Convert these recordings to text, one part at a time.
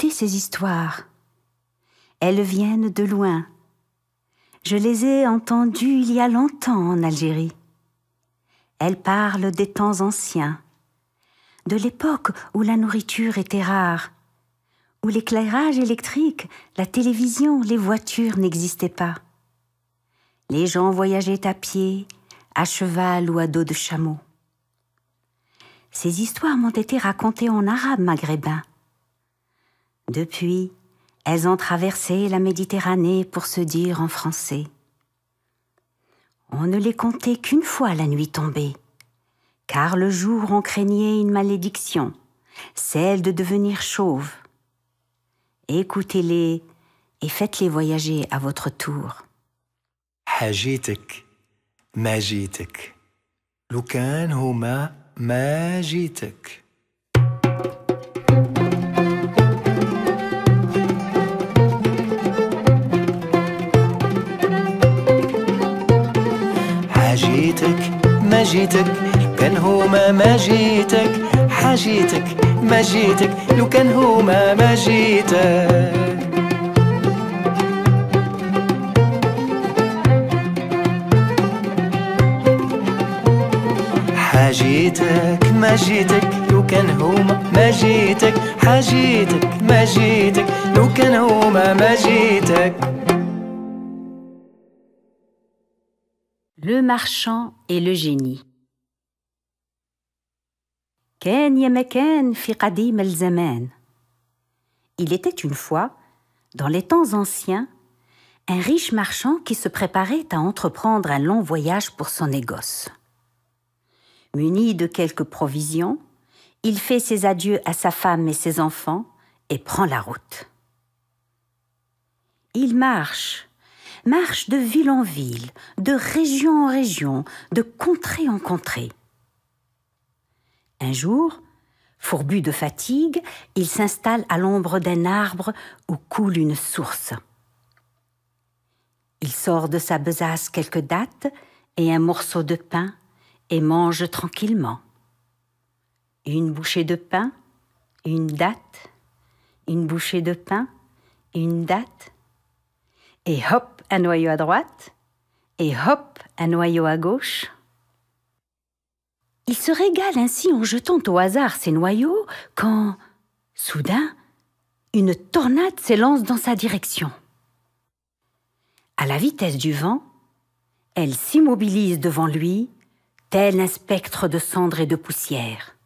écoutez ces histoires. Elles viennent de loin. Je les ai entendues il y a longtemps en Algérie. Elles parlent des temps anciens, de l'époque où la nourriture était rare, où l'éclairage électrique, la télévision, les voitures n'existaient pas. Les gens voyageaient à pied, à cheval ou à dos de chameau. Ces histoires m'ont été racontées en arabe maghrébin. Depuis, elles ont traversé la Méditerranée pour se dire en français. On ne les comptait qu'une fois la nuit tombée, car le jour on craignait une malédiction, celle de devenir chauve. Écoutez-les et faites-les voyager à votre tour. حاجيتك ما جيتك لو كان هما ما جيتك حاجيتك ما جيتك لو كان هما ما جيتك حاجيتك ما جيتك لو كان هما ما جيتك حاجيتك ما جيتك لو كان هما ما جيتك حاجيتك ما جيتك لو كان هما ما جيتك. Le marchand et le génie. كان يا مكان في قديم الزمان. Il était une fois, dans les temps anciens, un riche marchand qui se préparait à entreprendre un long voyage pour son négoce. Muni de quelques provisions, il fait ses adieux à sa femme et ses enfants et prend la route. Il marche de ville en ville, de région en région, de contrée en contrée. Un jour, fourbu de fatigue, il s'installe à l'ombre d'un arbre où coule une source. Il sort de sa besace quelques dattes et un morceau de pain et mange tranquillement. Une bouchée de pain, une date, une bouchée de pain, une date, et hop, un noyau à droite, et hop, un noyau à gauche. Il se régale ainsi en jetant au hasard ses noyaux quand, soudain, une tornade s'élance dans sa direction. À la vitesse du vent, elle s'immobilise devant lui, tel un spectre de cendres et de poussière.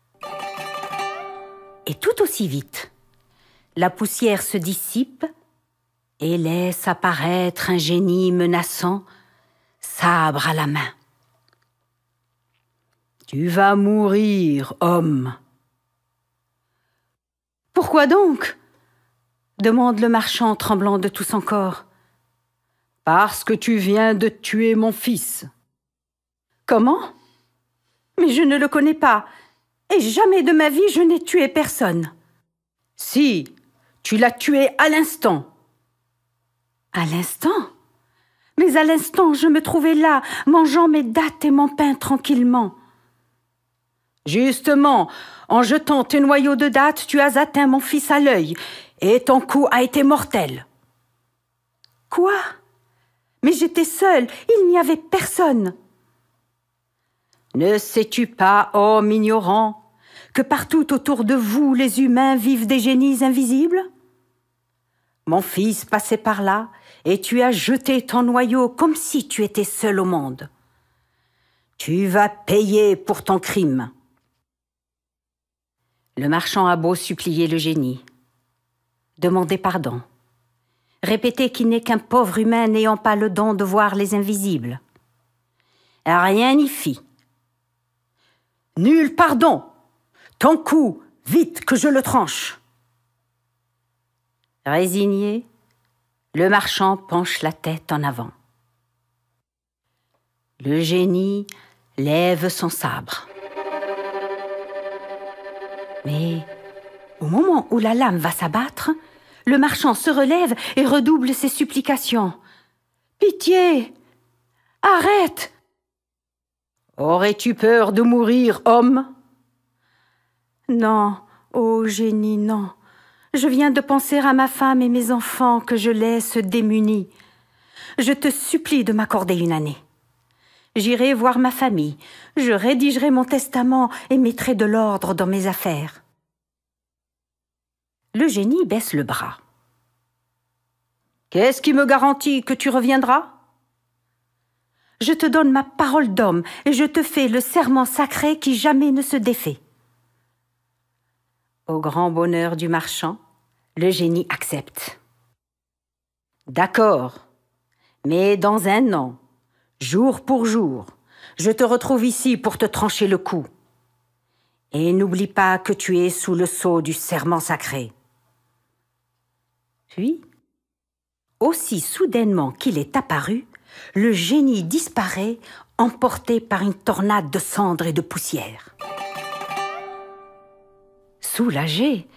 Et tout aussi vite, la poussière se dissipe et laisse apparaître un génie menaçant, sabre à la main. « Tu vas mourir, homme !»« Pourquoi donc ?» demande le marchand tremblant de tout son corps. « Parce que tu viens de tuer mon fils. »« Comment ? Mais je ne le connais pas, et jamais de ma vie je n'ai tué personne. »« Si, tu l'as tué à l'instant. »« À l'instant ? Mais à l'instant je me trouvais là, mangeant mes dattes et mon pain tranquillement. »« Justement, en jetant tes noyaux de dattes, tu as atteint mon fils à l'œil, et ton coup a été mortel. »« Quoi ? Mais j'étais seule, il n'y avait personne. » Ne sais-tu pas, homme ignorant, que partout autour de vous, les humains vivent des génies invisibles ? Mon fils passait par là, et tu as jeté ton noyau comme si tu étais seul au monde. Tu vas payer pour ton crime. Le marchand a beau supplier le génie, demander pardon, répéter qu'il n'est qu'un pauvre humain n'ayant pas le don de voir les invisibles. Rien n'y fit. Nul pardon. Ton coup, vite que je le tranche. Résigné, le marchand penche la tête en avant. Le génie lève son sabre. Mais au moment où la lame va s'abattre, le marchand se relève et redouble ses supplications. « Pitié! Arrête! » « Aurais-tu peur de mourir, homme ? » « Non, ô génie, non. Je viens de penser à ma femme et mes enfants que je laisse démunis. Je te supplie de m'accorder une année. J'irai voir ma famille, je rédigerai mon testament et mettrai de l'ordre dans mes affaires. » Le génie baisse le bras. « Qu'est-ce qui me garantit que tu reviendras ? Je te donne ma parole d'homme et je te fais le serment sacré qui jamais ne se défait. » Au grand bonheur du marchand, le génie accepte. « D'accord, mais dans un an, jour pour jour, je te retrouve ici pour te trancher le cou. Et n'oublie pas que tu es sous le sceau du serment sacré. » Puis, aussi soudainement qu'il est apparu, le génie disparaît, emporté par une tornade de cendres et de poussière. Soulagé,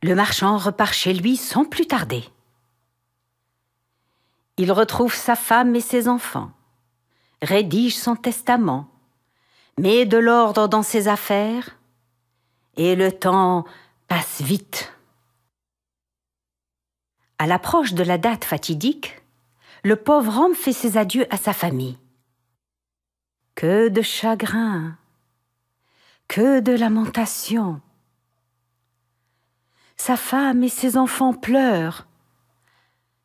le marchand repart chez lui sans plus tarder. Il retrouve sa femme et ses enfants, rédige son testament, met de l'ordre dans ses affaires, et le temps passe vite. À l'approche de la date fatidique, le pauvre homme fait ses adieux à sa famille. Que de chagrin, que de lamentation. Sa femme et ses enfants pleurent,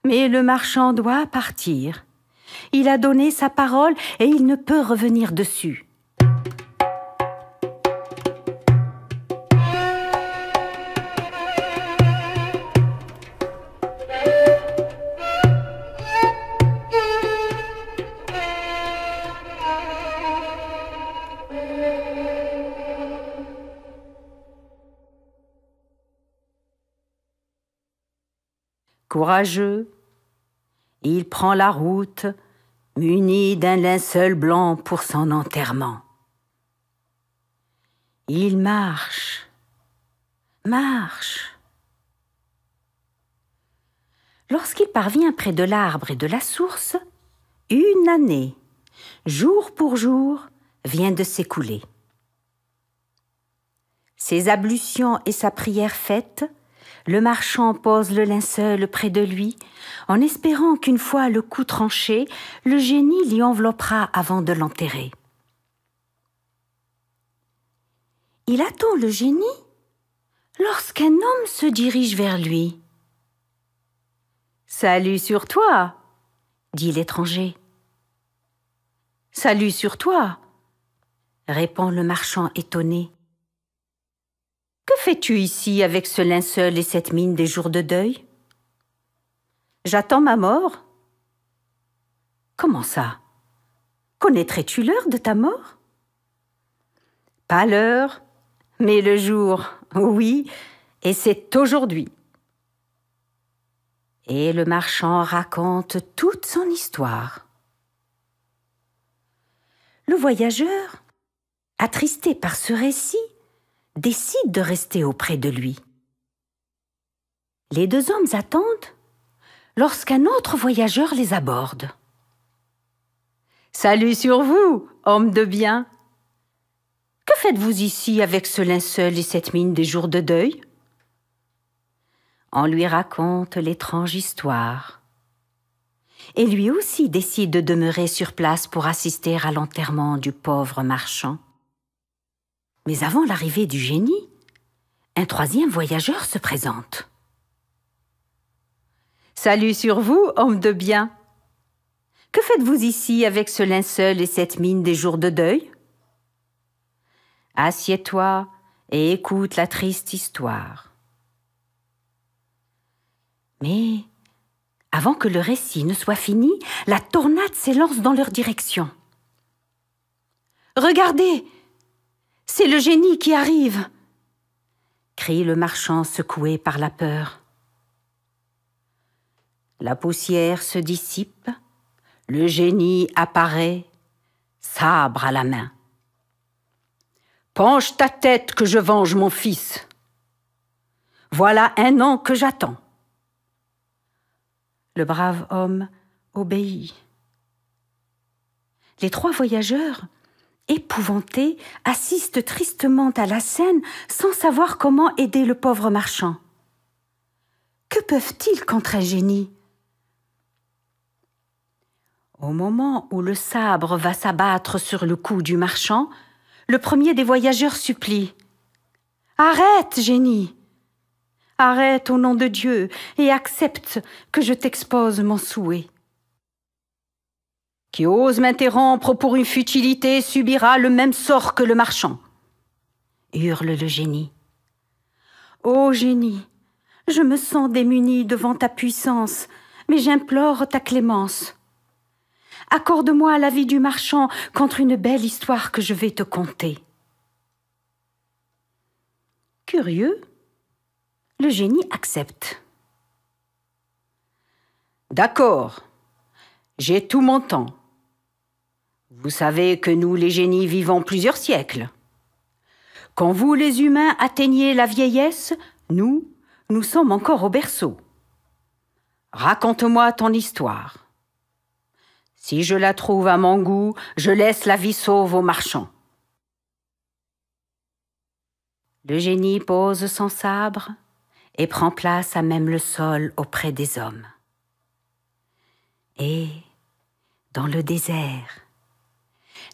mais le marchand doit partir. Il a donné sa parole et il ne peut revenir dessus. Courageux, il prend la route, muni d'un linceul blanc pour son enterrement. Il marche, marche. Lorsqu'il parvient près de l'arbre et de la source, une année, jour pour jour, vient de s'écouler. Ses ablutions et sa prière faites, le marchand pose le linceul près de lui, en espérant qu'une fois le cou tranché, le génie l'y enveloppera avant de l'enterrer. Il attend le génie lorsqu'un homme se dirige vers lui. « Salut sur toi !» dit l'étranger. « Salut sur toi !» répond le marchand étonné. « Que fais-tu ici avec ce linceul et cette mine des jours de deuil ? » « J'attends ma mort. »« Comment ça ? Connaîtrais-tu l'heure de ta mort ? » ?»« Pas l'heure, mais le jour, oui, et c'est aujourd'hui. » Et le marchand raconte toute son histoire. Le voyageur, attristé par ce récit, décide de rester auprès de lui. Les deux hommes attendent lorsqu'un autre voyageur les aborde. « Salut sur vous, homme de bien ! Que faites-vous ici avec ce linceul et cette mine des jours de deuil ?» On lui raconte l'étrange histoire. Et lui aussi décide de demeurer sur place pour assister à l'enterrement du pauvre marchand. Mais avant l'arrivée du génie, un troisième voyageur se présente. « Salut sur vous, homme de bien ! Que faites-vous ici avec ce linceul et cette mine des jours de deuil ? Assieds-toi et écoute la triste histoire. » Mais, avant que le récit ne soit fini, la tornade s'élance dans leur direction. « Regardez ! C'est le génie qui arrive !» crie le marchand secoué par la peur. La poussière se dissipe, le génie apparaît, sabre à la main. « Penche ta tête que je venge mon fils. Voilà 1 an que j'attends. » Le brave homme obéit. Les 3 voyageurs, épouvantés, assistent tristement à la scène sans savoir comment aider le pauvre marchand. Que peuvent-ils contre un génie? Au moment où le sabre va s'abattre sur le cou du marchand, le premier des voyageurs supplie. « Arrête, génie! Arrête au nom de Dieu et accepte que je t'expose mon souhait. Qui ose m'interrompre pour une futilité subira le même sort que le marchand. » hurle le génie. « Ô génie, je me sens démuni devant ta puissance, mais j'implore ta clémence. Accorde-moi la vie du marchand contre une belle histoire que je vais te conter. » Curieux, le génie accepte. « D'accord, j'ai tout mon temps. Vous savez que nous, les génies, vivons plusieurs siècles. Quand vous, les humains, atteignez la vieillesse, nous sommes encore au berceau. Raconte-moi ton histoire. Si je la trouve à mon goût, je laisse la vie sauve aux marchands. » Le génie pose son sabre et prend place à même le sol auprès des hommes. Et, dans le désert,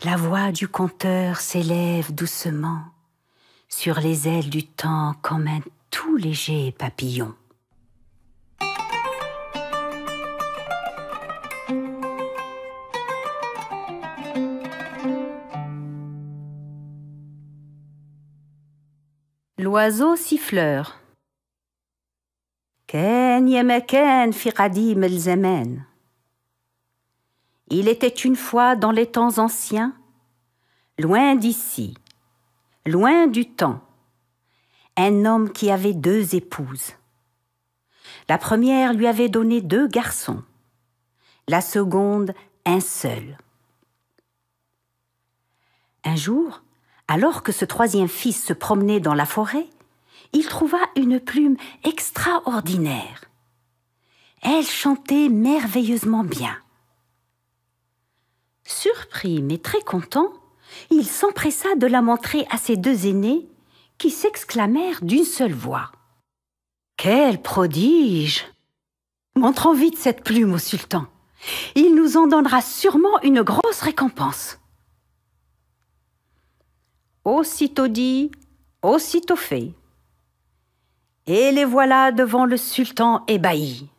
la voix du conteur s'élève doucement sur les ailes du temps comme un tout léger papillon. L'oiseau siffleur. كان يا مكان في قديم الزمان. Il était une fois dans les temps anciens, loin d'ici, loin du temps, un homme qui avait 2 épouses. La première lui avait donné 2 garçons, la seconde un seul. Un jour, alors que ce 3e fils se promenait dans la forêt, il trouva une plume extraordinaire. Elle chantait merveilleusement bien. Surpris mais très content, il s'empressa de la montrer à ses 2 aînés qui s'exclamèrent d'une seule voix. « Quel prodige! Montrons vite cette plume au sultan. Il nous en donnera sûrement une grosse récompense. » Aussitôt dit, aussitôt fait. Et les voilà devant le sultan ébahi.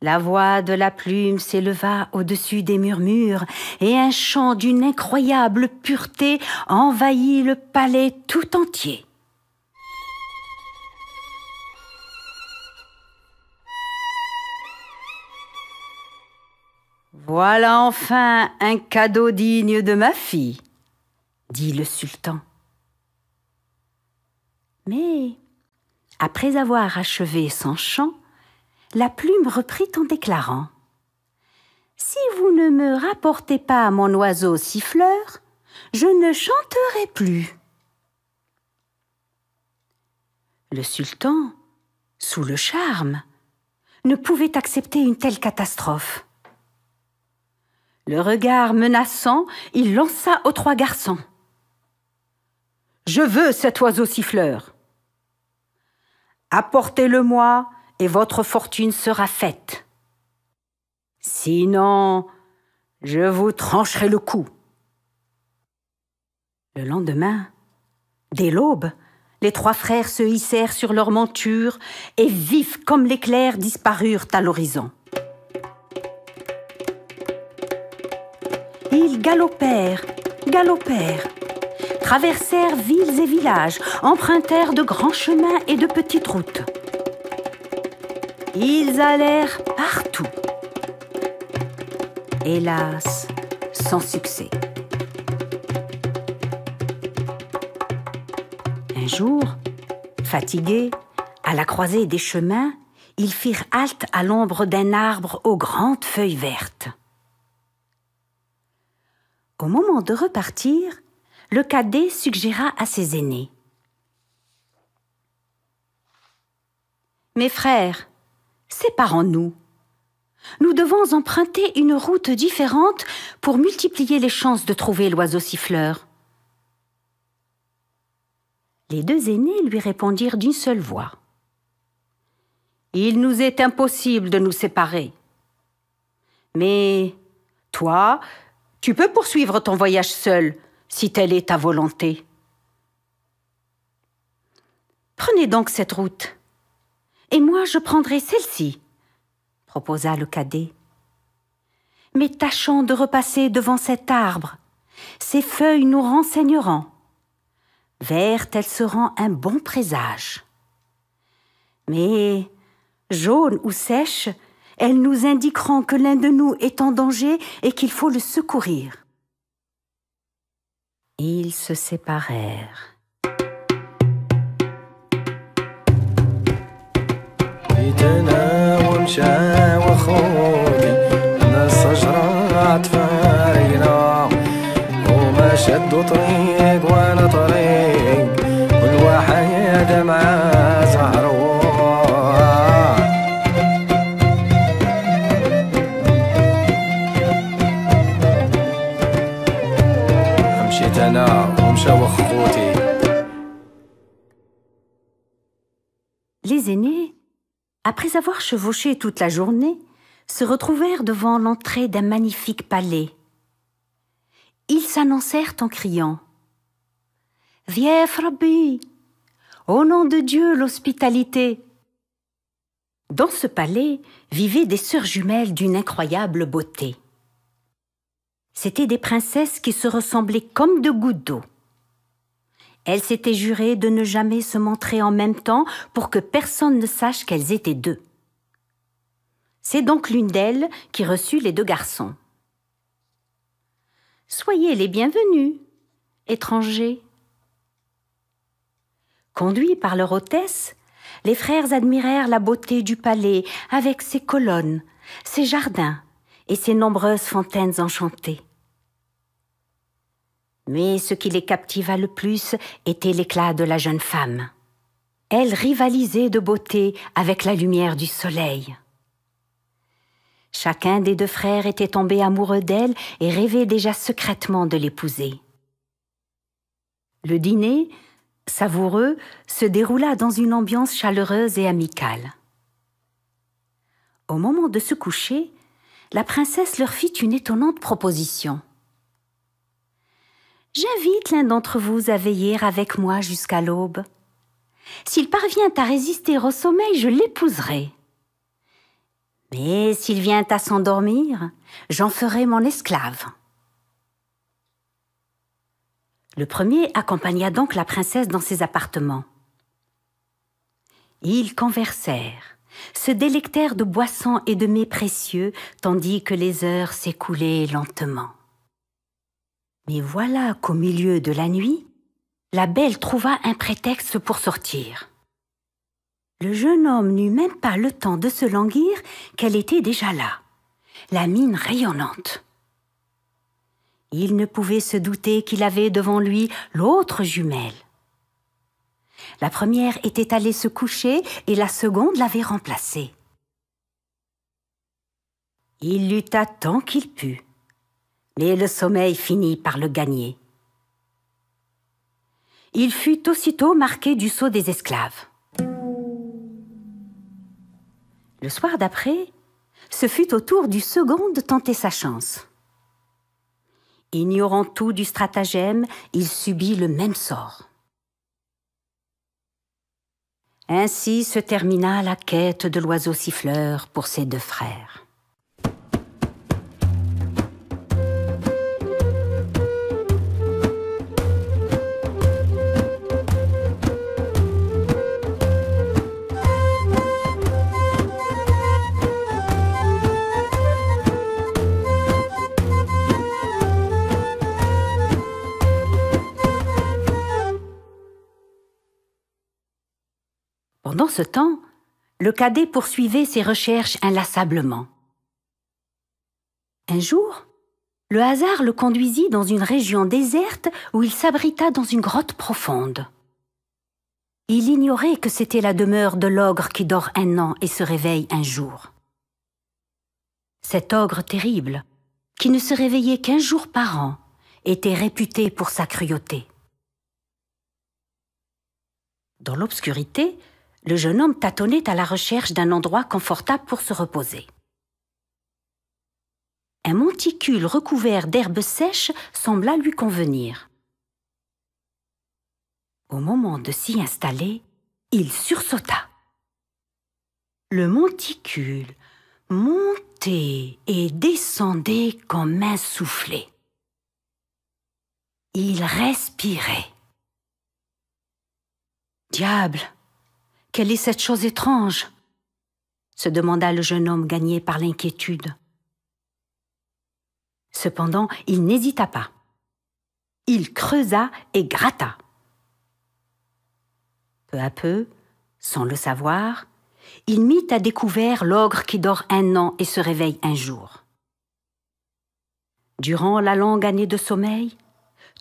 La voix de la plume s'éleva au-dessus des murmures et un chant d'une incroyable pureté envahit le palais tout entier. Voilà enfin un cadeau digne de ma fille, dit le sultan. Mais, après avoir achevé son chant, la plume reprit en déclarant « Si vous ne me rapportez pas mon oiseau siffleur, je ne chanterai plus. » Le sultan, sous le charme, ne pouvait accepter une telle catastrophe. Le regard menaçant, il lança aux 3 garçons. « Je veux cet oiseau siffleur. Apportez-le-moi et votre fortune sera faite. Sinon, je vous trancherai le cou. » Le lendemain, dès l'aube, les 3 frères se hissèrent sur leurs montures et vifs comme l'éclair disparurent à l'horizon. Ils galopèrent, traversèrent villes et villages, empruntèrent de grands chemins et de petites routes. Ils allèrent partout. Hélas, sans succès. Un jour, fatigués, à la croisée des chemins, ils firent halte à l'ombre d'un arbre aux grandes feuilles vertes. Au moment de repartir, le cadet suggéra à ses aînés. « Mes frères, séparons-nous. Nous devons emprunter une route différente pour multiplier les chances de trouver l'oiseau siffleur. » Les 2 aînés lui répondirent d'une seule voix. Il nous est impossible de nous séparer. Mais toi, tu peux poursuivre ton voyage seul, si telle est ta volonté. Prenez donc cette route, et moi je prendrai celle-ci, proposa le cadet. Mais tâchons de repasser devant cet arbre. Ses feuilles nous renseigneront. Vertes, elles seront un bon présage. Mais jaunes ou sèches, elles nous indiqueront que l'un de nous est en danger et qu'il faut le secourir. Ils se séparèrent. شدوا طريق وانا طريق كل واحد مع زهره مشيت انا ومشاو خوتي. Les aînés, après avoir chevauché toute la journée, se retrouvèrent devant l'entrée d'un magnifique palais. Ils s'annoncèrent en criant « Viens, Rabbi, au nom de Dieu, l'hospitalité !» Dans ce palais vivaient des sœurs jumelles d'une incroyable beauté. C'étaient des princesses qui se ressemblaient comme deux gouttes d'eau. Elles s'étaient jurées de ne jamais se montrer en même temps pour que personne ne sache qu'elles étaient deux. C'est donc l'une d'elles qui reçut les deux garçons. « Soyez les bienvenus, étrangers. » Conduits par leur hôtesse, les frères admirèrent la beauté du palais avec ses colonnes, ses jardins et ses nombreuses fontaines enchantées. Mais ce qui les captiva le plus était l'éclat de la jeune femme. Elle rivalisait de beauté avec la lumière du soleil. Chacun des deux frères était tombé amoureux d'elle et rêvait déjà secrètement de l'épouser. Le dîner, savoureux, se déroula dans une ambiance chaleureuse et amicale. Au moment de se coucher, la princesse leur fit une étonnante proposition. « J'invite l'un d'entre vous à veiller avec moi jusqu'à l'aube. S'il parvient à résister au sommeil, je l'épouserai. Mais s'il vient à s'endormir, j'en ferai mon esclave. » Le premier accompagna donc la princesse dans ses appartements. Ils conversèrent, se délectèrent de boissons et de mets précieux, tandis que les heures s'écoulaient lentement. Mais voilà qu'au milieu de la nuit, la belle trouva un prétexte pour sortir. Le jeune homme n'eut même pas le temps de se languir qu'elle était déjà là, la mine rayonnante. Il ne pouvait se douter qu'il avait devant lui l'autre jumelle. La première était allée se coucher et la seconde l'avait remplacée. Il lutta tant qu'il put, mais le sommeil finit par le gagner. Il fut aussitôt marqué du sceau des esclaves. Le soir d'après, ce fut au tour du second de tenter sa chance. Ignorant tout du stratagème, il subit le même sort. Ainsi se termina la quête de l'oiseau siffleur pour ses deux frères. Pendant ce temps, le cadet poursuivait ses recherches inlassablement. Un jour, le hasard le conduisit dans une région déserte où il s'abrita dans une grotte profonde. Il ignorait que c'était la demeure de l'ogre qui dort un an et se réveille un jour. Cet ogre terrible, qui ne se réveillait qu'un jour par an, était réputé pour sa cruauté. Dans l'obscurité, Le jeune homme tâtonnait à la recherche d'un endroit confortable pour se reposer. Un monticule recouvert d'herbes sèches sembla lui convenir. Au moment de s'y installer, il sursauta. Le monticule montait et descendait comme un soufflet. Il respirait. « Diable, quelle est cette chose étrange ?» se demanda le jeune homme gagné par l'inquiétude. Cependant, il n'hésita pas. Il creusa et gratta. Peu à peu, sans le savoir, il mit à découvert l'ogre qui dort 1 an et se réveille un jour. Durant la longue année de sommeil,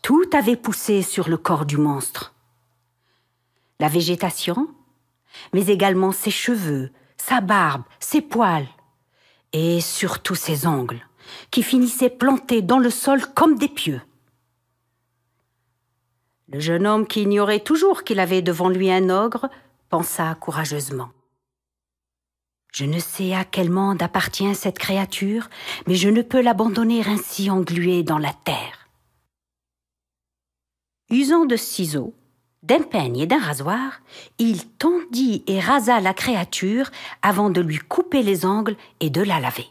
tout avait poussé sur le corps du monstre. La végétation, mais également ses cheveux, sa barbe, ses poils, et surtout ses ongles, qui finissaient plantés dans le sol comme des pieux. Le jeune homme, qui ignorait toujours qu'il avait devant lui un ogre, pensa courageusement. « Je ne sais à quel monde appartient cette créature, mais je ne peux l'abandonner ainsi engluée dans la terre. » Usant de ciseaux, d'un peigne et d'un rasoir, il tendit et rasa la créature avant de lui couper les ongles et de la laver.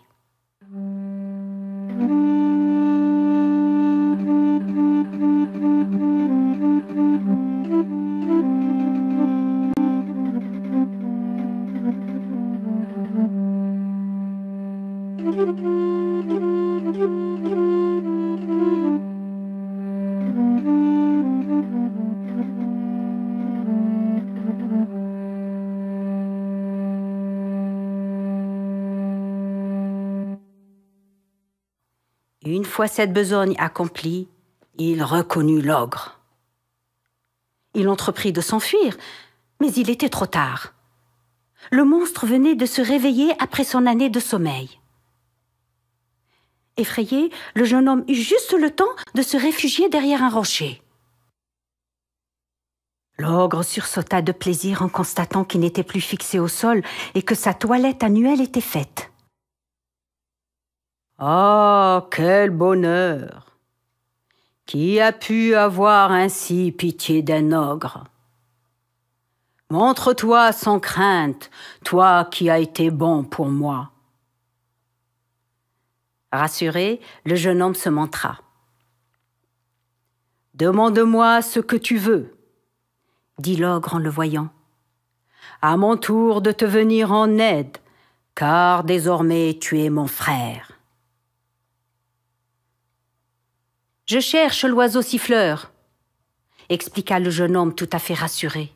Une fois cette besogne accomplie, il reconnut l'ogre. Il entreprit de s'enfuir, mais il était trop tard. Le monstre venait de se réveiller après son année de sommeil. Effrayé, le jeune homme eut juste le temps de se réfugier derrière un rocher. L'ogre sursauta de plaisir en constatant qu'il n'était plus fixé au sol et que sa toilette annuelle était faite. « Ah, quel bonheur! Qui a pu avoir ainsi pitié d'un ogre? Montre-toi sans crainte, toi qui as été bon pour moi. » Rassuré, le jeune homme se montra. « Demande-moi ce que tu veux, » dit l'ogre en le voyant. « À mon tour de te venir en aide, car désormais tu es mon frère. » « Je cherche l'oiseau siffleur, » expliqua le jeune homme tout à fait rassuré.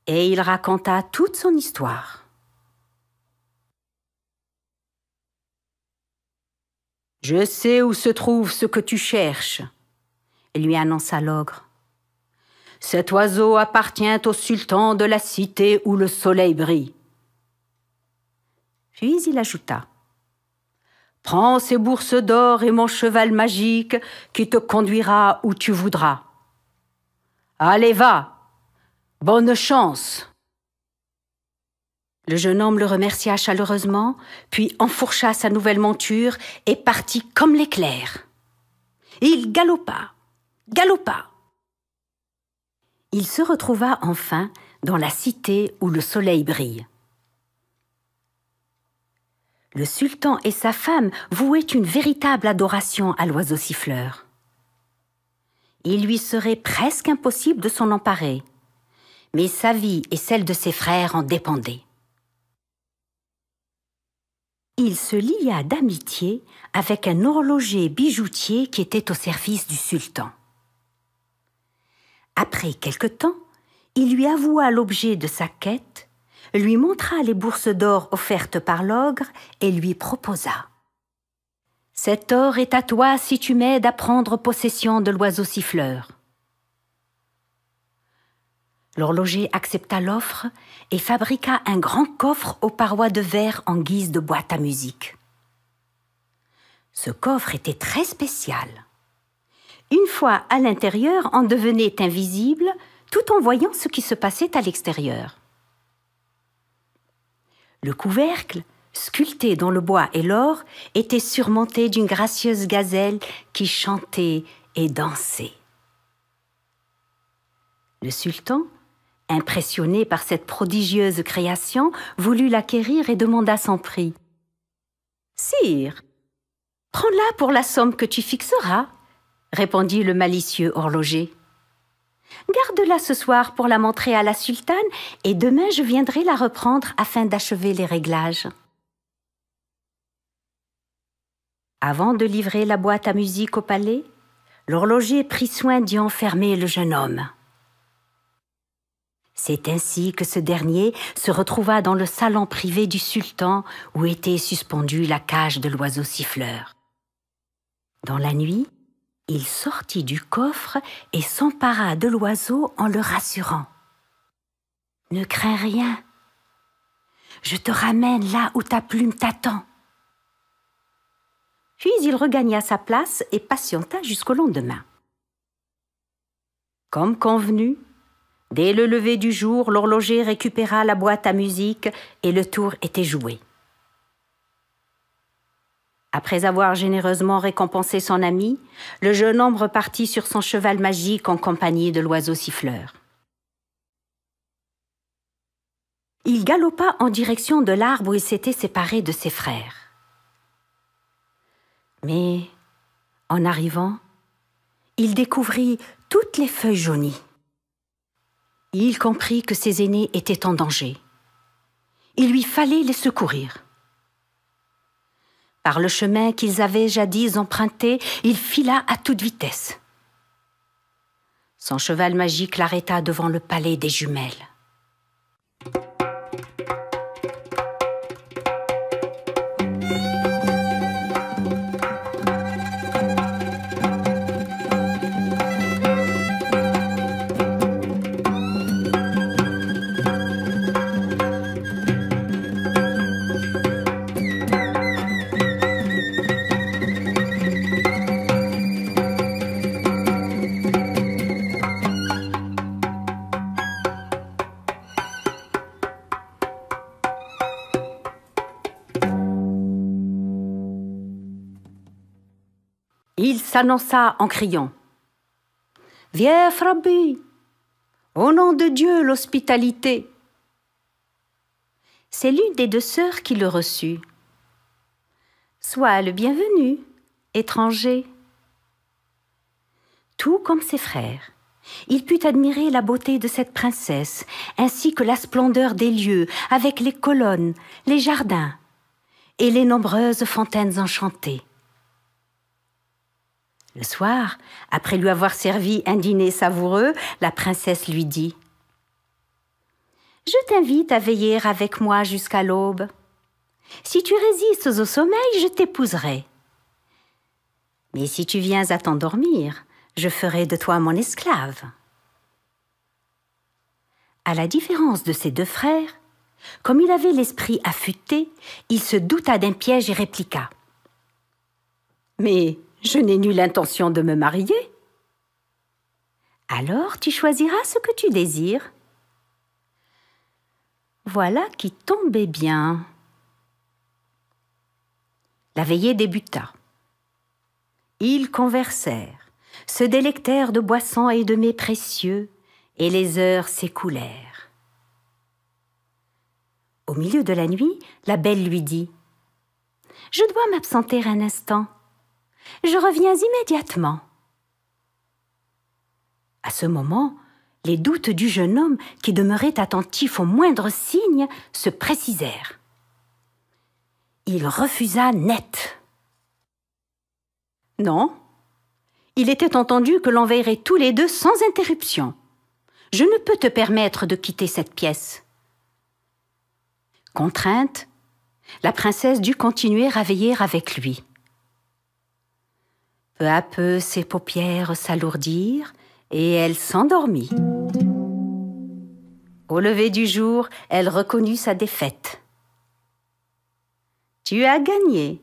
Et il raconta toute son histoire. « Je sais où se trouve ce que tu cherches, » lui annonça l'ogre. « Cet oiseau appartient au sultan de la cité où le soleil brille. » Puis il ajouta. « Prends ces bourses d'or et mon cheval magique qui te conduira où tu voudras. Allez, va! Bonne chance !» Le jeune homme le remercia chaleureusement, puis enfourcha sa nouvelle monture et partit comme l'éclair. Il galopa, galopa. Il se retrouva enfin dans la cité où le soleil brille. Le sultan et sa femme vouaient une véritable adoration à l'oiseau siffleur. Il lui serait presque impossible de s'en emparer, mais sa vie et celle de ses frères en dépendaient. Il se lia d'amitié avec un horloger bijoutier qui était au service du sultan. Après quelque temps, il lui avoua l'objet de sa quête, lui montra les bourses d'or offertes par l'ogre et lui proposa. « Cet or est à toi si tu m'aides à prendre possession de l'oiseau siffleur. » L'horloger accepta l'offre et fabriqua un grand coffre aux parois de verre en guise de boîte à musique. Ce coffre était très spécial. Une fois à l'intérieur, on devenait invisible, tout en voyant ce qui se passait à l'extérieur. Le couvercle, sculpté dans le bois et l'or, était surmonté d'une gracieuse gazelle qui chantait et dansait. Le sultan, impressionné par cette prodigieuse création, voulut l'acquérir et demanda son prix. « Sire, prends-la pour la somme que tu fixeras, » répondit le malicieux horloger. « Garde-la ce soir pour la montrer à la sultane et demain je viendrai la reprendre afin d'achever les réglages. » Avant de livrer la boîte à musique au palais, l'horloger prit soin d'y enfermer le jeune homme. C'est ainsi que ce dernier se retrouva dans le salon privé du sultan où était suspendue la cage de l'oiseau siffleur. Dans la nuit, il sortit du coffre et s'empara de l'oiseau en le rassurant. « Ne crains rien, je te ramène là où ta plume t'attend. » Puis il regagna sa place et patienta jusqu'au lendemain. Comme convenu, dès le lever du jour, l'horloger récupéra la boîte à musique et le tour était joué. Après avoir généreusement récompensé son ami, le jeune homme repartit sur son cheval magique en compagnie de l'oiseau siffleur. Il galopa en direction de l'arbre où il s'était séparé de ses frères. Mais, en arrivant, il découvrit toutes les feuilles jaunies. Il comprit que ses aînés étaient en danger. Il lui fallait les secourir. Par le chemin qu'ils avaient jadis emprunté, il fila à toute vitesse. Son cheval magique l'arrêta devant le palais des jumelles. Il s'annonça en criant « Viens, Rabbi, au nom de Dieu, l'hospitalité !» C'est l'une des deux sœurs qui le reçut. « Sois le bienvenu, étranger !» Tout comme ses frères, il put admirer la beauté de cette princesse, ainsi que la splendeur des lieux, avec les colonnes, les jardins et les nombreuses fontaines enchantées. Le soir, après lui avoir servi un dîner savoureux, la princesse lui dit « Je t'invite à veiller avec moi jusqu'à l'aube. Si tu résistes au sommeil, je t'épouserai. Mais si tu viens à t'endormir, je ferai de toi mon esclave. » À la différence de ses deux frères, comme il avait l'esprit affûté, il se douta d'un piège et répliqua « Mais je n'ai nulle intention de me marier. » « Alors tu choisiras ce que tu désires. » Voilà qui tombait bien. La veillée débuta. Ils conversèrent, se délectèrent de boissons et de mets précieux, et les heures s'écoulèrent. Au milieu de la nuit, la belle lui dit « Je dois m'absenter un instant. Je reviens immédiatement. » À ce moment, les doutes du jeune homme, qui demeurait attentif au moindre signe, se précisèrent. Il refusa net. Non, il était entendu que l'on veillerait tous les deux sans interruption. Je ne peux te permettre de quitter cette pièce. Contrainte, la princesse dut continuer à veiller avec lui. Peu à peu, ses paupières s'alourdirent et elle s'endormit. Au lever du jour, elle reconnut sa défaite. « Tu as gagné.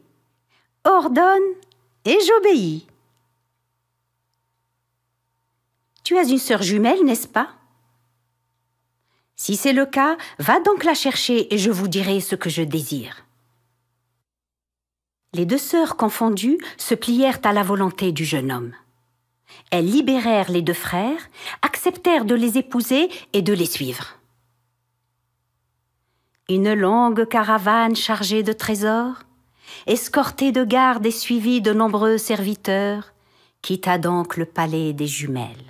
Ordonne et j'obéis. » « Tu as une sœur jumelle, n'est-ce pas ? » Si c'est le cas, va donc la chercher et je vous dirai ce que je désire. » Les deux sœurs confondues se plièrent à la volonté du jeune homme. Elles libérèrent les deux frères, acceptèrent de les épouser et de les suivre. Une longue caravane chargée de trésors, escortée de gardes et suivie de nombreux serviteurs, quitta donc le palais des jumelles.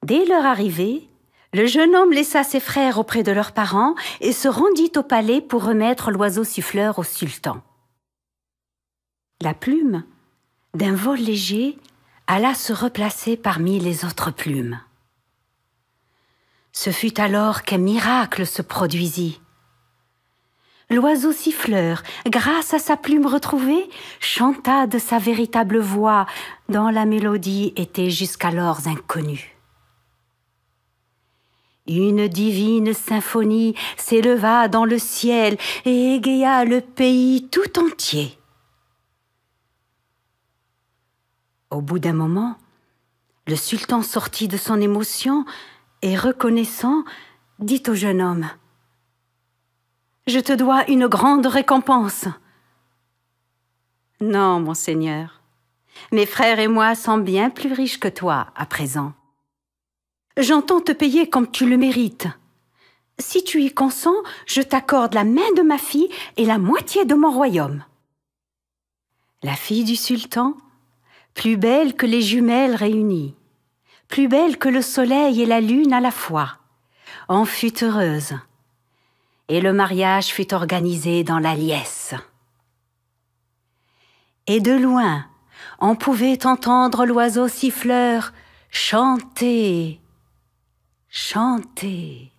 Dès leur arrivée, le jeune homme laissa ses frères auprès de leurs parents et se rendit au palais pour remettre l'oiseau siffleur au sultan. La plume, d'un vol léger, alla se replacer parmi les autres plumes. Ce fut alors qu'un miracle se produisit. L'oiseau siffleur, grâce à sa plume retrouvée, chanta de sa véritable voix, dont la mélodie était jusqu'alors inconnue. Une divine symphonie s'éleva dans le ciel et égaya le pays tout entier. Au bout d'un moment, le sultan sortit de son émotion et, reconnaissant, dit au jeune homme : « Je te dois une grande récompense. »« Non, mon seigneur, mes frères et moi sommes bien plus riches que toi à présent. J'entends te payer comme tu le mérites. Si tu y consens, je t'accorde la main de ma fille et la moitié de mon royaume. » La fille du sultan, plus belle que les jumelles réunies, plus belle que le soleil et la lune à la fois, en fut heureuse, et le mariage fut organisé dans la liesse. Et de loin, on pouvait entendre l'oiseau siffleur chanter, chanter.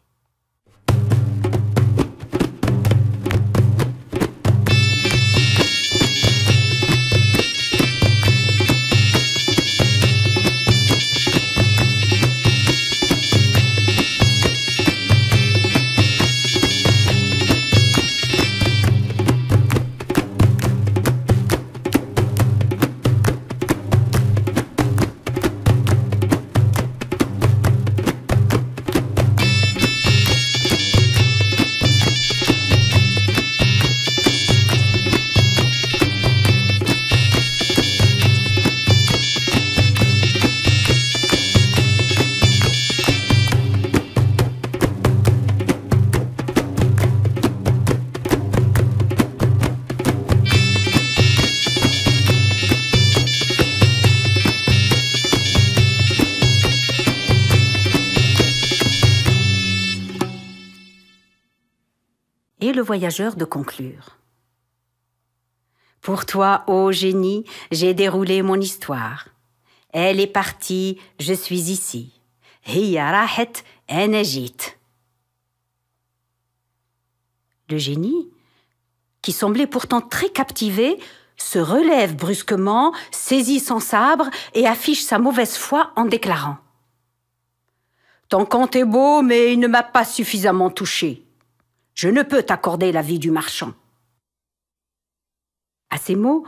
Et le voyageur de conclure. « Pour toi, ô génie, j'ai déroulé mon histoire. Elle est partie, je suis ici. Hiya rahet ana jit. » Le génie, qui semblait pourtant très captivé, se relève brusquement, saisit son sabre et affiche sa mauvaise foi en déclarant : « Ton conte est beau, mais il ne m'a pas suffisamment touché. Je ne peux t'accorder la vie du marchand. » À ces mots,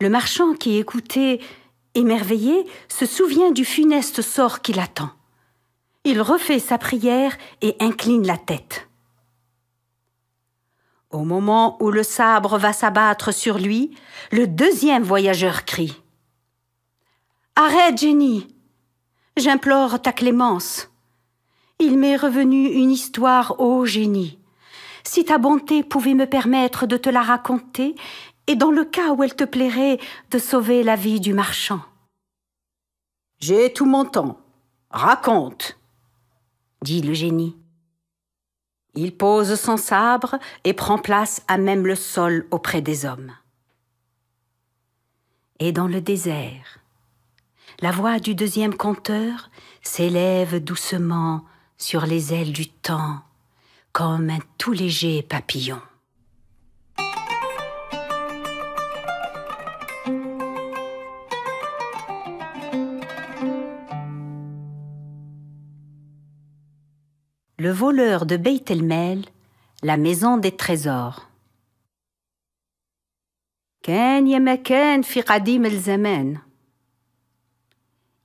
le marchand qui écoutait, émerveillé, se souvient du funeste sort qui l'attend. Il refait sa prière et incline la tête. Au moment où le sabre va s'abattre sur lui, le deuxième voyageur crie : « Arrête, génie! J'implore ta clémence. Il m'est revenu une histoire, ô génie. Si ta bonté pouvait me permettre de te la raconter, et dans le cas où elle te plairait, de sauver la vie du marchand. »« J'ai tout mon temps. Raconte !» dit le génie. Il pose son sabre et prend place à même le sol auprès des hommes. Et dans le désert, la voix du deuxième conteur s'élève doucement sur les ailes du temps, comme un tout léger papillon. Le voleur de Beit el-Mel, la maison des trésors. كان يا مكان في قديم الزمان.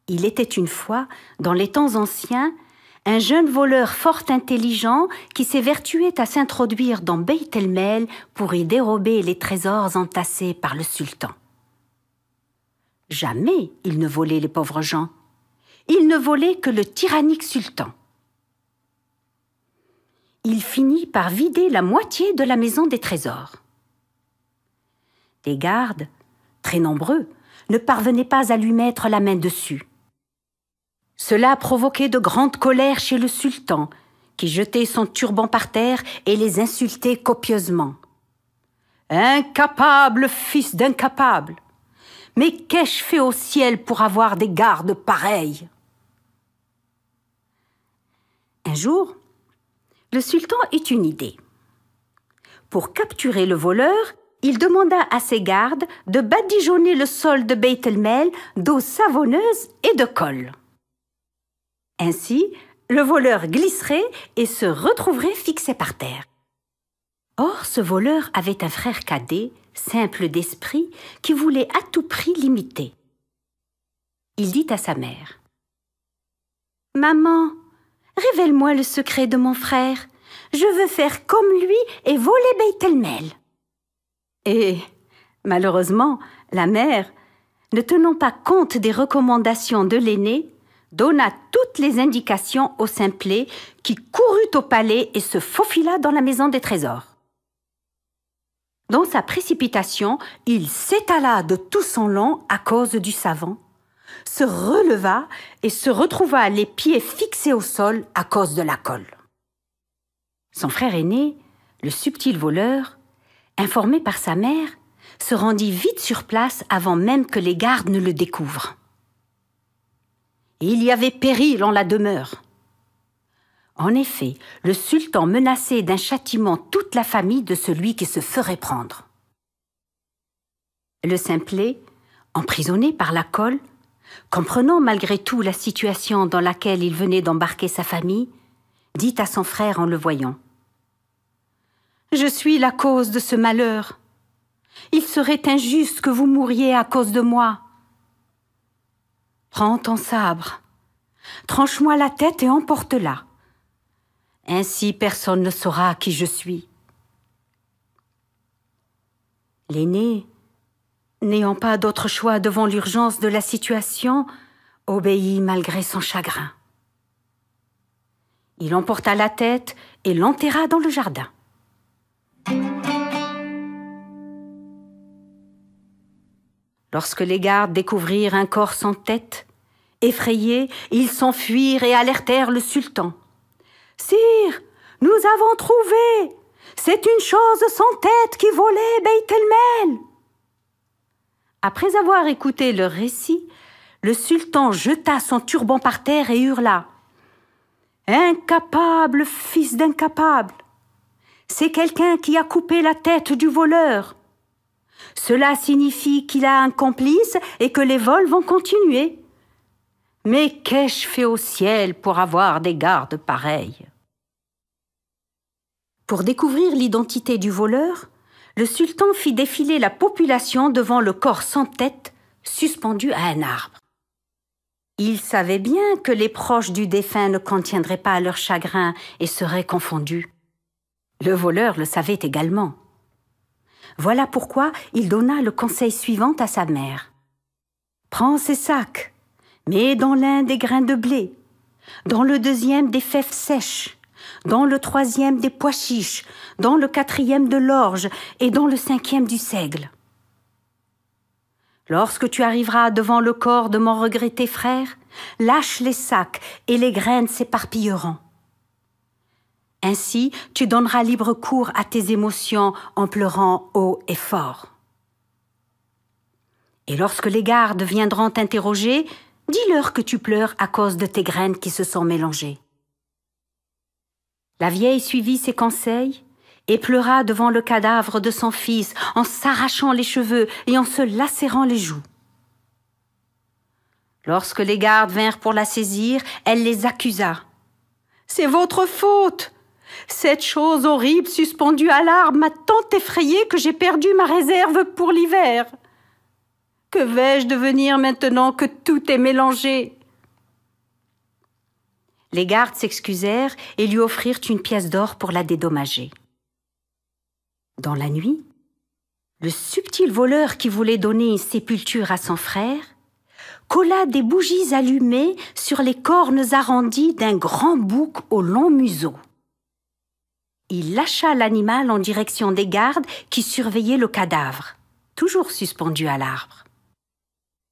Il était une fois, dans les temps anciens, un jeune voleur fort intelligent qui s'évertuait à s'introduire dans Beit el-Mel pour y dérober les trésors entassés par le sultan. Jamais il ne volait les pauvres gens. Il ne volait que le tyrannique sultan. Il finit par vider la moitié de la maison des trésors. Les gardes, très nombreux, ne parvenaient pas à lui mettre la main dessus. Cela provoquait de grandes colères chez le sultan, qui jetait son turban par terre et les insultait copieusement. « Incapable, fils d'incapable! Mais qu'ai-je fait au ciel pour avoir des gardes pareils ?» Un jour, le sultan eut une idée. Pour capturer le voleur, il demanda à ses gardes de badigeonner le sol de Beit el-Mel d'eau savonneuse et de colle. Ainsi, le voleur glisserait et se retrouverait fixé par terre. Or, ce voleur avait un frère cadet, simple d'esprit, qui voulait à tout prix l'imiter. Il dit à sa mère: « Maman, révèle-moi le secret de mon frère. Je veux faire comme lui et voler Beit el-Mel. » Et, malheureusement, la mère, ne tenant pas compte des recommandations de l'aîné, donna toutes les indications au simplet qui courut au palais et se faufila dans la maison des trésors. Dans sa précipitation, il s'étala de tout son long à cause du savant, se releva et se retrouva les pieds fixés au sol à cause de la colle. Son frère aîné, le subtil voleur, informé par sa mère, se rendit vite sur place avant même que les gardes ne le découvrent. Il y avait péril en la demeure. En effet, le sultan menaçait d'un châtiment toute la famille de celui qui se ferait prendre. Le simplet, emprisonné par la colle, comprenant malgré tout la situation dans laquelle il venait d'embarquer sa famille, dit à son frère en le voyant: « Je suis la cause de ce malheur. Il serait injuste que vous mouriez à cause de moi. Prends ton sabre, tranche-moi la tête et emporte-la. Ainsi personne ne saura qui je suis. » L'aîné, n'ayant pas d'autre choix devant l'urgence de la situation, obéit malgré son chagrin. Il emporta la tête et l'enterra dans le jardin. Lorsque les gardes découvrirent un corps sans tête, effrayés, ils s'enfuirent et alertèrent le sultan. « Sire, nous avons trouvé! C'est une chose sans tête qui volait Beit el-Mel !» Après avoir écouté leur récit, le sultan jeta son turban par terre et hurla: « Incapable, fils d'incapable! C'est quelqu'un qui a coupé la tête du voleur. Cela signifie qu'il a un complice et que les vols vont continuer. Mais qu'ai-je fait au ciel pour avoir des gardes pareils ?» Pour découvrir l'identité du voleur, le sultan fit défiler la population devant le corps sans tête, suspendu à un arbre. Il savait bien que les proches du défunt ne contiendraient pas leur chagrin et seraient confondus. Le voleur le savait également. Voilà pourquoi il donna le conseil suivant à sa mère. « Prends ces sacs, mets dans l'un des grains de blé, dans le deuxième des fèves sèches, dans le troisième des pois chiches, dans le quatrième de l'orge et dans le cinquième du seigle. Lorsque tu arriveras devant le corps de mon regretté frère, lâche les sacs et les graines s'éparpilleront. Ainsi, tu donneras libre cours à tes émotions en pleurant haut et fort. » Et lorsque les gardes viendront t'interroger, dis-leur que tu pleures à cause de tes graines qui se sont mélangées. » La vieille suivit ses conseils et pleura devant le cadavre de son fils en s'arrachant les cheveux et en se lacérant les joues. Lorsque les gardes vinrent pour la saisir, elle les accusa. « C'est votre faute! Cette chose horrible suspendue à l'arbre m'a tant effrayée que j'ai perdu ma réserve pour l'hiver. Que vais-je devenir maintenant que tout est mélangé ?» Les gardes s'excusèrent et lui offrirent une pièce d'or pour la dédommager. Dans la nuit, le subtil voleur qui voulait donner une sépulture à son frère colla des bougies allumées sur les cornes arrondies d'un grand bouc au long museau. Il lâcha l'animal en direction des gardes qui surveillaient le cadavre, toujours suspendu à l'arbre.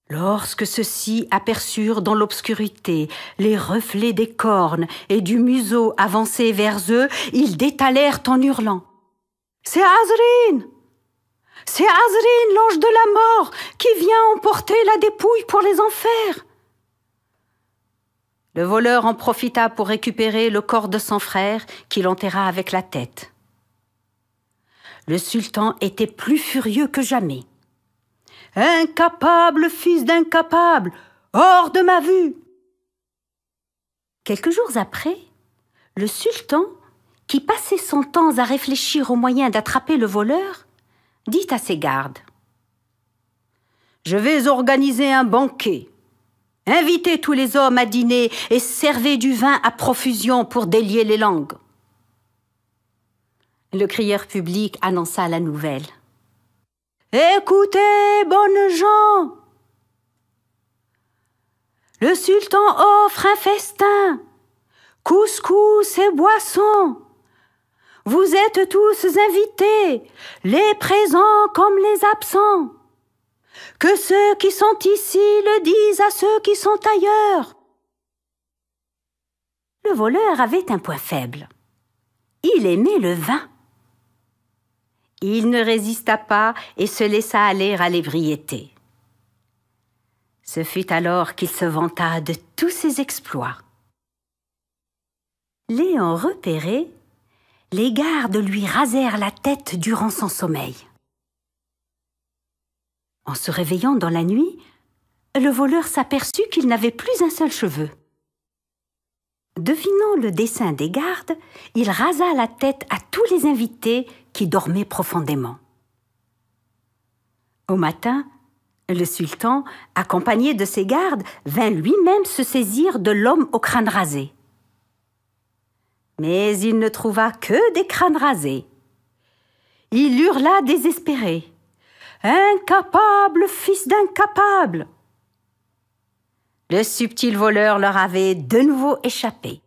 Lorsque ceux-ci aperçurent dans l'obscurité les reflets des cornes et du museau avancés vers eux, ils détalèrent en hurlant. « C'est Azrin! C'est Azrin, l'ange de la mort, qui vient emporter la dépouille pour les enfers !» Le voleur en profita pour récupérer le corps de son frère, qu'il enterra avec la tête. Le sultan était plus furieux que jamais. « Incapable, fils d'incapable, hors de ma vue !» Quelques jours après, le sultan, qui passait son temps à réfléchir aux moyens d'attraper le voleur, dit à ses gardes: « Je vais organiser un banquet. Invitez tous les hommes à dîner et servez du vin à profusion pour délier les langues. » Le crieur public annonça la nouvelle. « Écoutez, bonnes gens! Le sultan offre un festin, couscous et boissons. Vous êtes tous invités, les présents comme les absents. Que ceux qui sont ici le disent à ceux qui sont ailleurs. » Le voleur avait un point faible. Il aimait le vin. Il ne résista pas et se laissa aller à l'ébriété. Ce fut alors qu'il se vanta de tous ses exploits. L'ayant repéré, les gardes lui rasèrent la tête durant son sommeil. En se réveillant dans la nuit, le voleur s'aperçut qu'il n'avait plus un seul cheveu. Devinant le dessein des gardes, il rasa la tête à tous les invités qui dormaient profondément. Au matin, le sultan, accompagné de ses gardes, vint lui-même se saisir de l'homme au crâne rasé. Mais il ne trouva que des crânes rasés. Il hurla désespéré. « Incapable, fils d'incapable !» Le subtil voleur leur avait de nouveau échappé.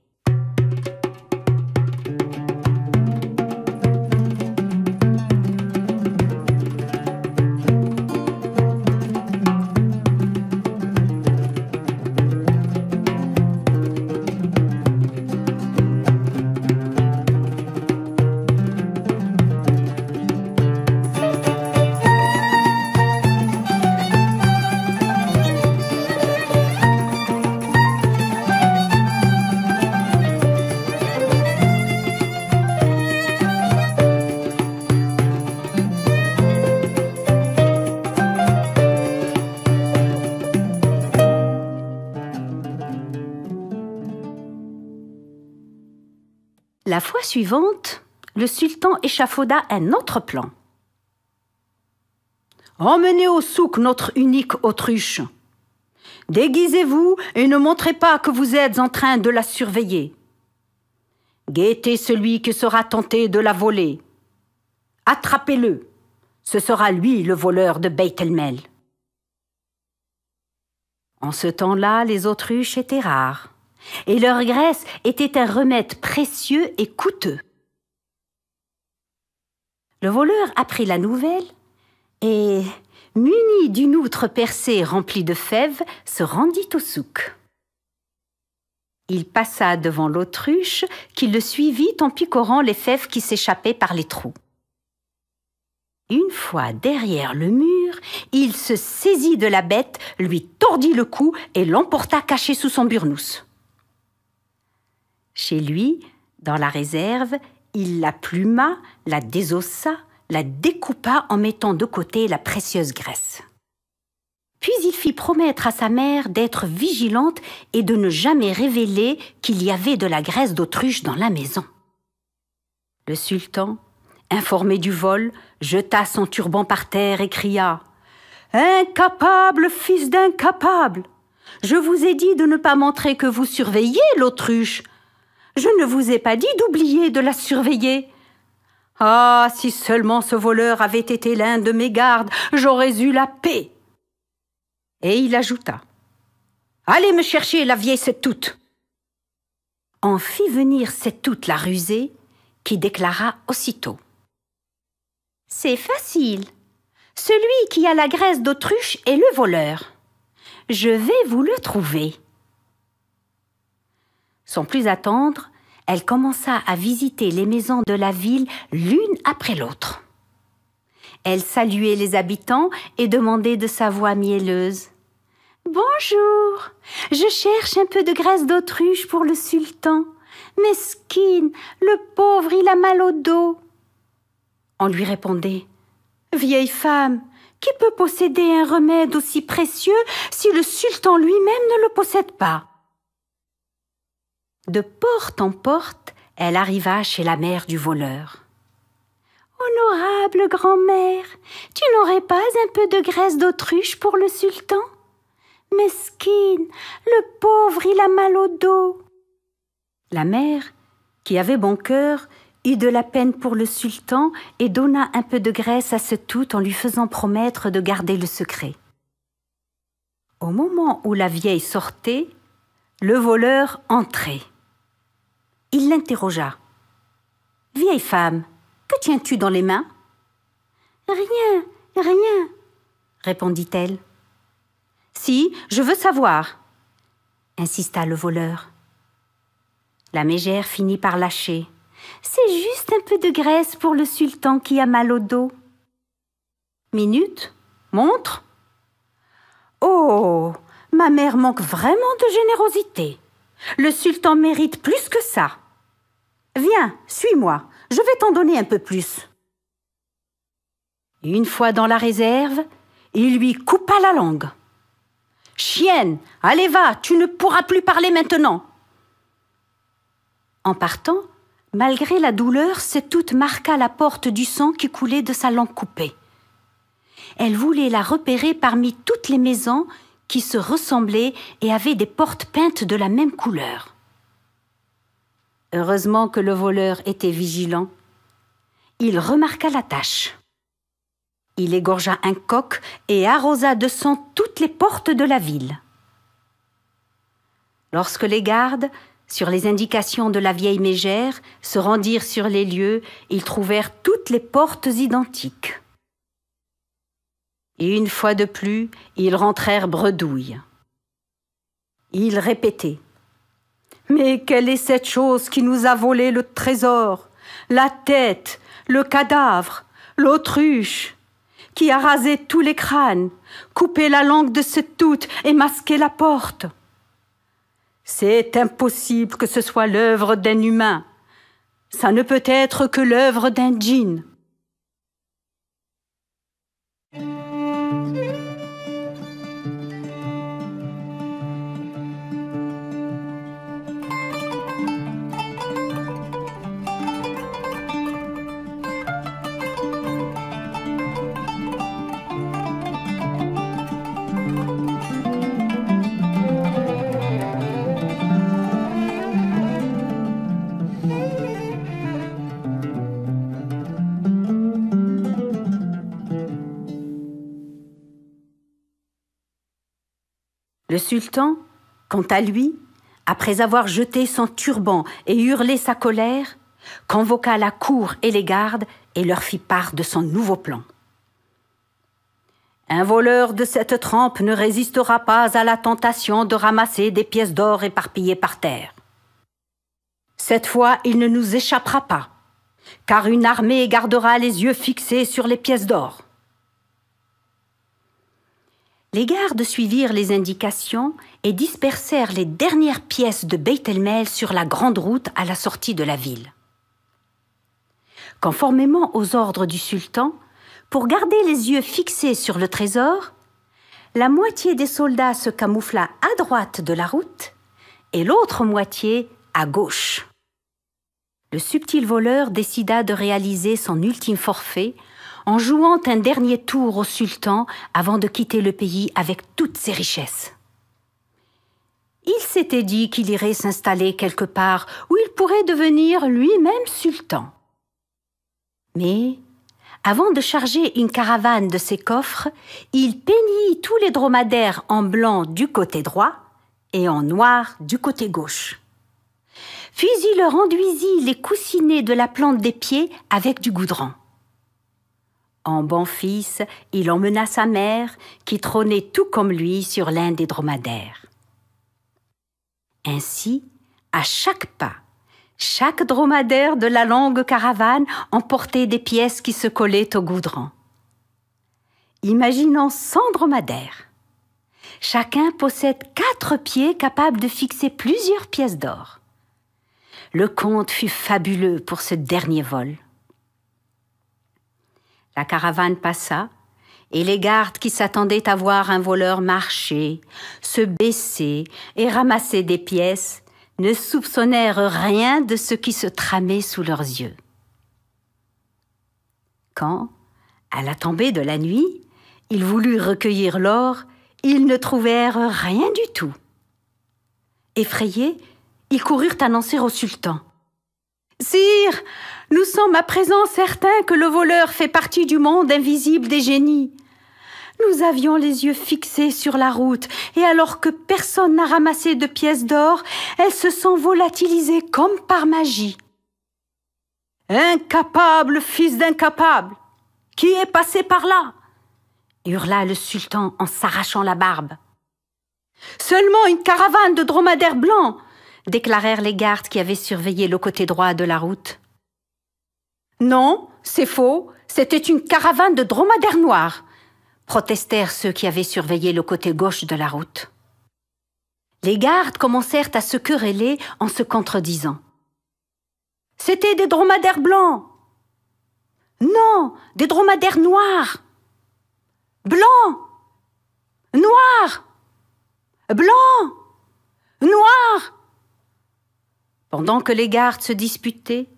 La fois suivante, le sultan échafauda un autre plan. « Emmenez au souk notre unique autruche. Déguisez-vous et ne montrez pas que vous êtes en train de la surveiller. Guettez celui qui sera tenté de la voler. Attrapez-le, ce sera lui le voleur de Beit el-Mel. » En ce temps-là, les autruches étaient rares. Et leur graisse était un remède précieux et coûteux. Le voleur apprit la nouvelle et, muni d'une outre percée remplie de fèves, se rendit au souk. Il passa devant l'autruche qui le suivit en picorant les fèves qui s'échappaient par les trous. Une fois derrière le mur, il se saisit de la bête, lui tordit le cou et l'emporta caché sous son burnous. Chez lui, dans la réserve, il la pluma, la désossa, la découpa en mettant de côté la précieuse graisse. Puis il fit promettre à sa mère d'être vigilante et de ne jamais révéler qu'il y avait de la graisse d'autruche dans la maison. Le sultan, informé du vol, jeta son turban par terre et cria « Incapable, fils d'incapable! Je vous ai dit de ne pas montrer que vous surveillez l'autruche. Je ne vous ai pas dit d'oublier de la surveiller. Ah, si seulement ce voleur avait été l'un de mes gardes, j'aurais eu la paix. » Et il ajouta « Allez me chercher la vieille Setoute !» On fit venir Setoute la rusée, qui déclara aussitôt « C'est facile. Celui qui a la graisse d'autruche est le voleur. Je vais vous le trouver. » Sans plus attendre, elle commença à visiter les maisons de la ville l'une après l'autre. Elle saluait les habitants et demandait de sa voix mielleuse « Bonjour, je cherche un peu de graisse d'autruche pour le sultan. Mesquine, le pauvre, il a mal au dos. » On lui répondait « Vieille femme, qui peut posséder un remède aussi précieux si le sultan lui-même ne le possède pas ?» De porte en porte, elle arriva chez la mère du voleur. « Honorable grand-mère, tu n'aurais pas un peu de graisse d'autruche pour le sultan ? Mesquine, le pauvre, il a mal au dos. » La mère, qui avait bon cœur, eut de la peine pour le sultan et donna un peu de graisse à Setoute en lui faisant promettre de garder le secret. Au moment où la vieille sortait, le voleur entrait. Il l'interrogea. « Vieille femme, que tiens-tu dans les mains ?»« Rien, rien, » répondit-elle. « Si, je veux savoir, » insista le voleur. La mégère finit par lâcher. « C'est juste un peu de graisse pour le sultan qui a mal au dos. »« Minute, montre. »« Oh, ma mère manque vraiment de générosité. Le sultan mérite plus que ça. Viens, suis-moi, je vais t'en donner un peu plus. » Une fois dans la réserve, il lui coupa la langue. « Chienne, allez va, tu ne pourras plus parler maintenant. » En partant, malgré la douleur, Setoute marqua la porte du sang qui coulait de sa langue coupée. Elle voulait la repérer parmi toutes les maisons qui se ressemblaient et avaient des portes peintes de la même couleur. Heureusement que le voleur était vigilant. Il remarqua la tâche. Il égorgea un coq et arrosa de sang toutes les portes de la ville. Lorsque les gardes, sur les indications de la vieille mégère, se rendirent sur les lieux, ils trouvèrent toutes les portes identiques. Et une fois de plus, ils rentrèrent bredouilles. Ils répétaient « Mais quelle est cette chose qui nous a volé le trésor, la tête, le cadavre, l'autruche, qui a rasé tous les crânes, coupé la langue de Setoute et masqué la porte ? C'est impossible que ce soit l'œuvre d'un humain. Ça ne peut être que l'œuvre d'un djinn. » Le sultan, quant à lui, après avoir jeté son turban et hurlé sa colère, convoqua la cour et les gardes et leur fit part de son nouveau plan. « Un voleur de cette trempe ne résistera pas à la tentation de ramasser des pièces d'or éparpillées par terre. Cette fois, il ne nous échappera pas, car une armée gardera les yeux fixés sur les pièces d'or. Les gardes suivirent les indications et dispersèrent les dernières pièces de Beit el-Mel sur la grande route à la sortie de la ville. Conformément aux ordres du sultan, pour garder les yeux fixés sur le trésor, la moitié des soldats se camoufla à droite de la route et l'autre moitié à gauche. Le subtil voleur décida de réaliser son ultime forfait en jouant un dernier tour au sultan avant de quitter le pays avec toutes ses richesses. Il s'était dit qu'il irait s'installer quelque part où il pourrait devenir lui-même sultan. Mais, avant de charger une caravane de ses coffres, il peignit tous les dromadaires en blanc du côté droit et en noir du côté gauche. Puis il leur enduisit les coussinets de la plante des pieds avec du goudron. En bon fils, il emmena sa mère, qui trônait tout comme lui sur l'un des dromadaires. Ainsi, à chaque pas, chaque dromadaire de la longue caravane emportait des pièces qui se collaient au goudron. Imaginons 100 dromadaires. Chacun possède 4 pieds capables de fixer plusieurs pièces d'or. Le compte fut fabuleux pour ce dernier vol. La caravane passa, et les gardes qui s'attendaient à voir un voleur marcher, se baisser et ramasser des pièces ne soupçonnèrent rien de ce qui se tramait sous leurs yeux. Quand, à la tombée de la nuit, ils voulurent recueillir l'or, ils ne trouvèrent rien du tout. Effrayés, ils coururent annoncer au sultan. « Sire, nous sommes à présent certains que le voleur fait partie du monde invisible des génies. Nous avions les yeux fixés sur la route, et alors que personne n'a ramassé de pièces d'or, elles se sont volatilisées comme par magie. »« Incapable, fils d'incapable! Qui est passé par là ?» hurla le sultan en s'arrachant la barbe. « Seulement une caravane de dromadaires blancs !» déclarèrent les gardes qui avaient surveillé le côté droit de la route. « Non, c'est faux, c'était une caravane de dromadaires noirs !» protestèrent ceux qui avaient surveillé le côté gauche de la route. Les gardes commencèrent à se quereller en se contredisant. « C'étaient des dromadaires blancs !»« Non, des dromadaires noirs !»« Blancs !»« Noirs !»« Blancs !»« Noirs !» Pendant que les gardes se disputaient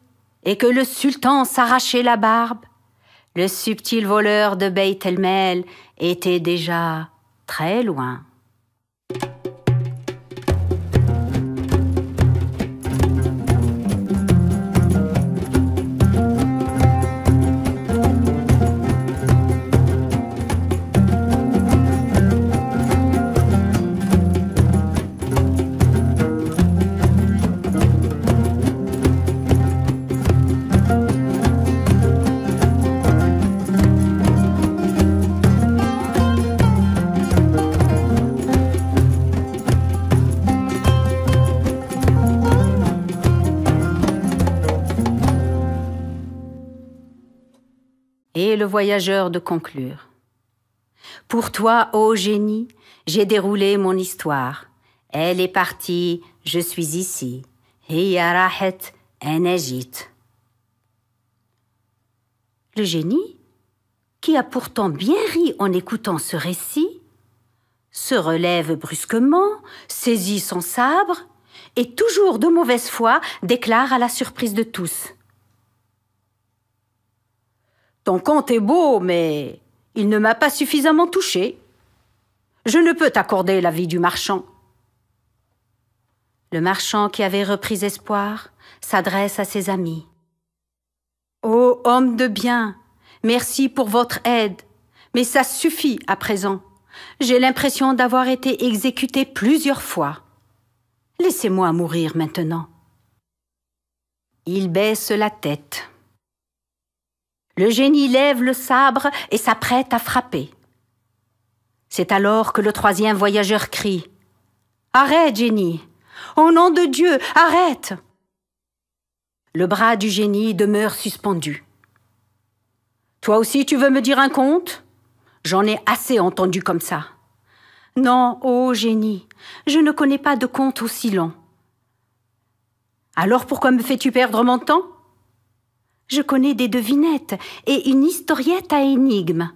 et que le sultan s'arrachait la barbe, le subtil voleur de Beit el-Mel était déjà très loin. Et le voyageur de conclure. « Pour toi, ô génie, j'ai déroulé mon histoire. Elle est partie, je suis ici. Hiya rahet, ana jit. » Le génie, qui a pourtant bien ri en écoutant ce récit, se relève brusquement, saisit son sabre et, toujours de mauvaise foi, déclare à la surprise de tous. Ton conte est beau, mais il ne m'a pas suffisamment touché. Je ne peux t'accorder la vie du marchand. Le marchand, qui avait repris espoir, s'adresse à ses amis. Ô homme de bien, merci pour votre aide, mais ça suffit à présent. J'ai l'impression d'avoir été exécuté plusieurs fois. Laissez-moi mourir maintenant. Il baisse la tête. Le génie lève le sabre et s'apprête à frapper. C'est alors que le troisième voyageur crie « Arrête, génie! Au nom de Dieu, arrête !» Le bras du génie demeure suspendu. « Toi aussi tu veux me dire un conte? J'en ai assez entendu comme ça. Non, ô génie, je ne connais pas de conte aussi long. Alors pourquoi me fais-tu perdre mon temps? Je connais des devinettes et une historiette à énigmes.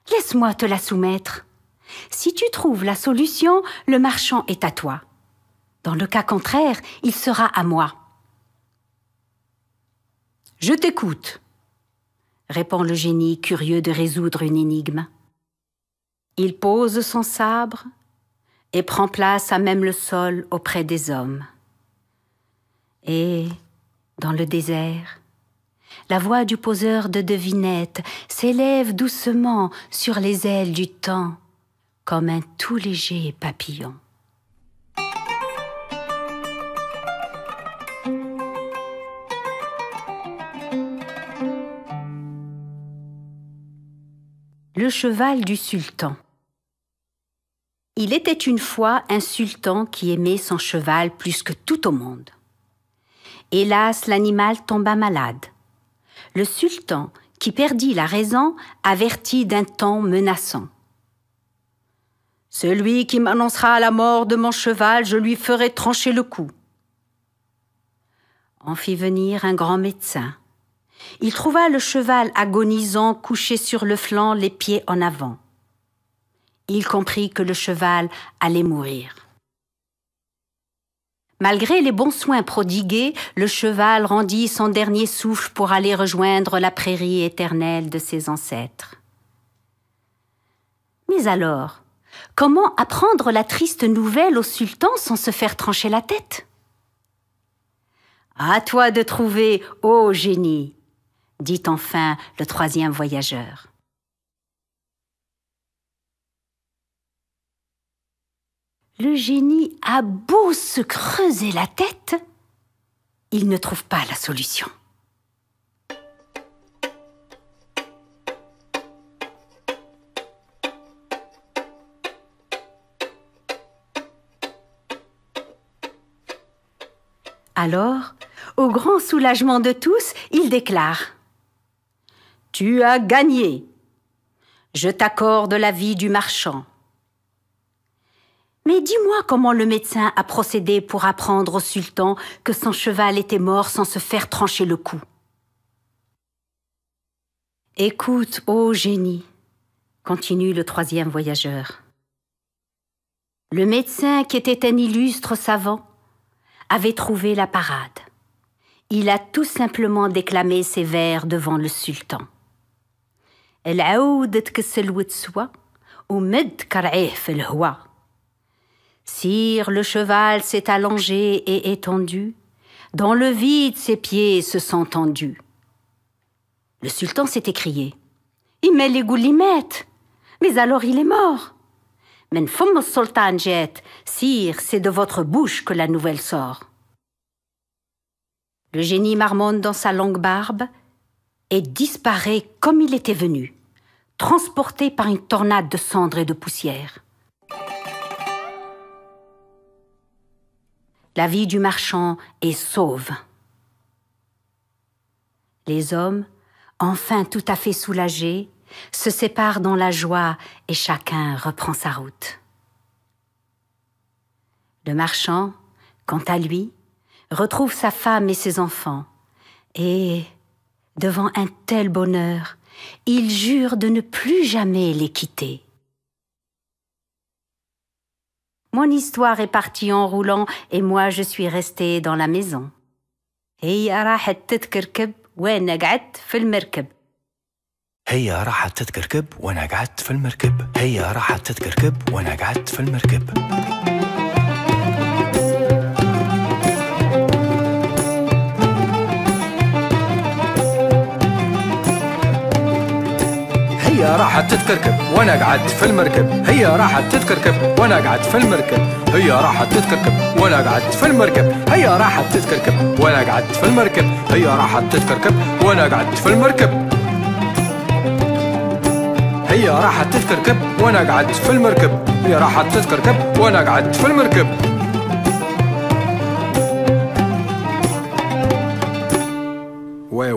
Laisse-moi te la soumettre. Si tu trouves la solution, le marchand est à toi. Dans le cas contraire, il sera à moi. Je t'écoute, répond le génie, curieux de résoudre une énigme. Il pose son sabre et prend place à même le sol auprès des hommes. Et, dans le désert, la voix du poseur de devinettes s'élève doucement sur les ailes du temps, comme un tout léger papillon. Le cheval du sultan. Il était une fois un sultan qui aimait son cheval plus que tout au monde. Hélas, l'animal tomba malade. Le sultan, qui perdit la raison, avertit d'un ton menaçant. « Celui qui m'annoncera la mort de mon cheval, je lui ferai trancher le cou. » On fit venir un grand médecin. Il trouva le cheval agonisant, couché sur le flanc, les pieds en avant. Il comprit que le cheval allait mourir. Malgré les bons soins prodigués, le cheval rendit son dernier souffle pour aller rejoindre la prairie éternelle de ses ancêtres. Mais alors, comment apprendre la triste nouvelle au sultan sans se faire trancher la tête? À toi de trouver, ô génie, dit enfin le troisième voyageur. Le génie a beau se creuser la tête, il ne trouve pas la solution. Alors, au grand soulagement de tous, il déclare « Tu as gagné. Je t'accorde la vie du marchand. Mais dis-moi comment le médecin a procédé pour apprendre au sultan que son cheval était mort sans se faire trancher le cou. » « Écoute, ô génie, continue le troisième voyageur. Le médecin, qui était un illustre savant, avait trouvé la parade. Il a tout simplement déclamé ses vers devant le sultan. « العود تكسل وتسوى ومد كرعيه في الهوا. » Sire, le cheval s'est allongé et étendu. Dans le vide, ses pieds se sont tendus. Le sultan s'est écrié. « Il met les goulimettes. Mais alors il est mort. »« Men foum sultan jet. Sire, c'est de votre bouche que la nouvelle sort. » Le génie marmonne dans sa longue barbe et disparaît comme il était venu, transporté par une tornade de cendres et de poussière. La vie du marchand est sauve. Les hommes, enfin tout à fait soulagés, se séparent dans la joie et chacun reprend sa route. Le marchand, quant à lui, retrouve sa femme et ses enfants et, devant un tel bonheur, il jure de ne plus jamais les quitter. Mon histoire est partie en roulant et moi je suis restée dans la maison. هي راحت تتكركب وانا قعدت في المركب. هي راحت تتكركب وانا قعدت في المركب. هي راحت تتكركب وانا قعدت في المركب. هي راحت تتكركب وانا قعدت في المركب. هي راحت تتكركب وانا قعدت في المركب. هي راحت تتكركب وانا قعدت في المركب. هي راحت تتكركب وانا قعدت في المركب. هي راحت تتكركب وانا قعدت في المركب. هي راحت تتكركب وانا قعدت في المركب. هي راحت تتكركب وانا قعدت في المركب. وي